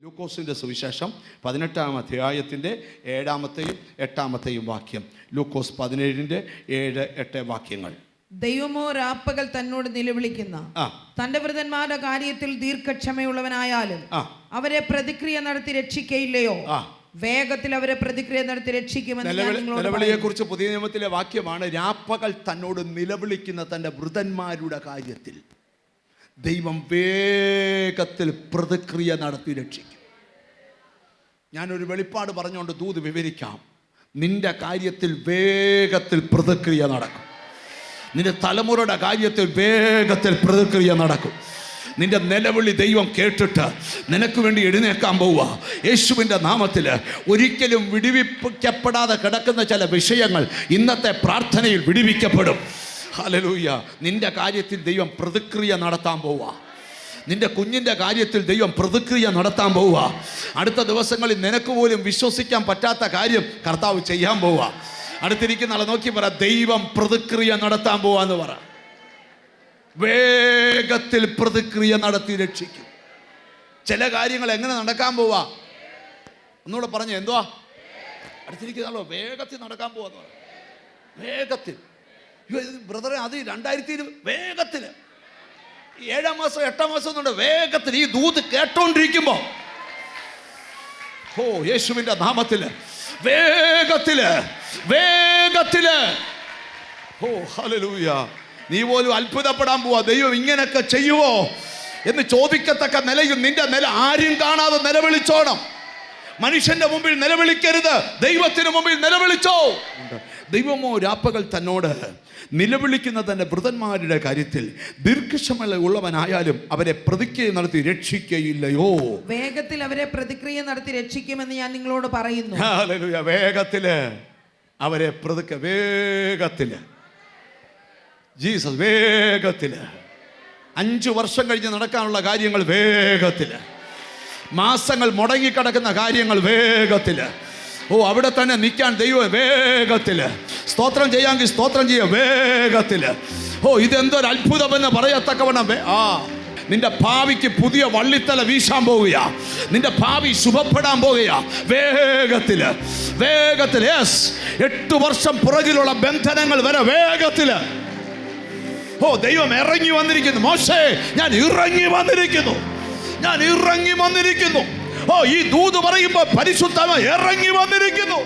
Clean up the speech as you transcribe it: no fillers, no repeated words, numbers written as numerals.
ലൂക്കോസിൻ്റെ സുവിശേഷം 18-ാം അധ്യായത്തിൻ്റെ 7-ാമത്തെയും 8-ാമത്തെയും വാക്യം. ലൂക്കോസ് 17-ന്റെ 7-8 വാക്യങ്ങൾ. ദൈവമോ രാപ്പകൽ തന്നോട് നിലവിളിക്കുന്ന തന്റെ വൃതന്മാരുടെ കാര്യത്തിൽ ദീർഘക്ഷമയുള്ളവനായാലും അവരെ പ്രതിക്രിയ നടത്തി രക്ഷിക്കയില്ലയോ? വേഗത്തിൽ അവരെ പ്രതിക്രിയ നടത്തി രക്ഷിക്കുമെന്ന് നിലവിളിയെ കുറിച്ച് പുതിയ നിയമത്തിലെ വാക്യമാണ്. രാപ്പകൽ തന്നോട് നിലവിളിക്കുന്ന തന്റെ വൃതന്മാരുടെ കാര്യത്തിൽ ദൈവം വേഗത്തിൽ പ്രതിക്രിയ നടത്തി രക്ഷിക്കും. ഞാനൊരു വെളിപ്പാട് പറഞ്ഞുകൊണ്ട് ദൂത് വിവരിക്കാം. നിന്റെ കാര്യത്തിൽ വേഗത്തിൽ പ്രതിക്രിയ നടക്കും. നിന്റെ തലമുറയുടെ കാര്യത്തിൽ വേഗത്തിൽ പ്രതിക്രിയ നടക്കും. നിന്റെ നിലവിളി ദൈവം കേട്ടിട്ട് നിനക്ക് വേണ്ടി എഴുന്നേൽക്കാൻ പോവുക. യേശുവിൻ്റെ നാമത്തിൽ ഒരിക്കലും വിടുവിക്കപ്പെടാതെ കിടക്കുന്ന ചില വിഷയങ്ങൾ ഇന്നത്തെ പ്രാർത്ഥനയിൽ വിടുവിക്കപ്പെടും. ഹല്ലേലൂയ. നിന്റെ കാര്യത്തിൽ ദൈവം പ്രതിക്രിയ നടത്താൻ പോവുക. നിന്റെ കുഞ്ഞിൻ്റെ കാര്യത്തിൽ ദൈവം പ്രതിക്രിയ നടത്താൻ പോവുക. അടുത്ത ദിവസങ്ങളിൽ നിനക്ക് പോലും വിശ്വസിക്കാൻ പറ്റാത്ത കാര്യം കർത്താവ് ചെയ്യാൻ പോവുക. അടുത്തിരിക്കുന്ന ആളെ നോക്കി പറ, ദൈവം പ്രതിക്രിയ നടത്താൻ പോവാന്ന് പറ. വേഗത്തിൽ പ്രതിക്രിയ നടത്തി രക്ഷിക്കും. ചില കാര്യങ്ങൾ എങ്ങനെ നടക്കാൻ പോവാ? ഒന്നുകൂടെ പറഞ്ഞു, എന്തുവാ? അടുത്തിരിക്കുന്ന ആളോ വേഗത്തിൽ നടക്കാൻ പോവാന്ന് പറ. വേഗത്തിൽ. ബ്രദറെ, അത് 2020 വേഗത്തില് 7-ാം മാസം 8-ാം മാസം എന്നുണ്ട്. വേഗത്തിൽ ഈ ദൂത് കേട്ടോണ്ടിരിക്കുമ്പോ യേശുവിന്റെ നാമത്തില് വേഗത്തില് വേഗത്തില് ഹല്ലേലൂയ. നീ പോലും അത്ഭുതപ്പെടാൻ പോവാ. ദൈവം ഇങ്ങനെയൊക്കെ ചെയ്യുവോ എന്ന് ചോദിക്കത്തക്ക നിലയിൽ നിന്റെ നില ആരും കാണാതെ നിലവിളിച്ചോണം. മനുഷ്യന്റെ മുമ്പിൽ നിലവിളിക്കരുത്, ദൈവത്തിന് മുമ്പിൽ നിലവിളിച്ചോ. ദൈവമോ രാപ്പകൽ തന്നോട് നിലവിളിക്കുന്ന തന്റെ വൃതന്മാരുടെ കാര്യത്തിൽ ദീർഘക്ഷമ ഉള്ളവനായാലും അവരെ പ്രതിക്രിയ നടത്തി രക്ഷിക്കയില്ലയോ? വേഗത്തിൽ അവരെ പ്രതിക്രിയ നടത്തി രക്ഷിക്കുമെന്ന് ഞാൻ നിങ്ങളോട് പറയുന്നു. ഹല്ലേലൂയ. വേഗത്തില് അവരെ വേഗത്തില് ജീസസ് വേഗത്തില് 5 വർഷം കഴിഞ്ഞ് നടക്കാനുള്ള കാര്യങ്ങൾ വേഗത്തില്, മാസങ്ങൾ മുടങ്ങിക്കിടക്കുന്ന കാര്യങ്ങൾ വേഗത്തില്, അവിടെ തന്നെ നിൽക്കാൻ ദൈവം വേഗത്തില്, സ്തോത്രം ചെയ്യാമെങ്കിൽ സ്തോത്രം ചെയ്യാം വേഗത്തില്. ഇതെന്തൊരു അത്ഭുതമെന്ന് പറയത്തക്കവണ്ണം നിന്റെ ഭാവിക്ക് പുതിയ വള്ളിത്തല വീശാൻ പോവുക. നിന്റെ ഭാവി ശുഭപ്പെടാൻ പോവുക. വേഗത്തില് വേഗത്തില്. 8 വർഷം പുറകിലുള്ള ബന്ധനങ്ങൾ വരെ വേഗത്തില്. ദൈവം ഇറങ്ങി വന്നിരിക്കുന്നു. മോശേ, ഞാൻ ഇറങ്ങി വന്നിരിക്കുന്നു, ഞാൻ ഇറങ്ങി വന്നിരിക്കുന്നു. ഈ ദൂത് പറയുമ്പോൾ പരിശുദ്ധാത്മാവ് ഇറങ്ങി വന്നിരിക്കുന്നു.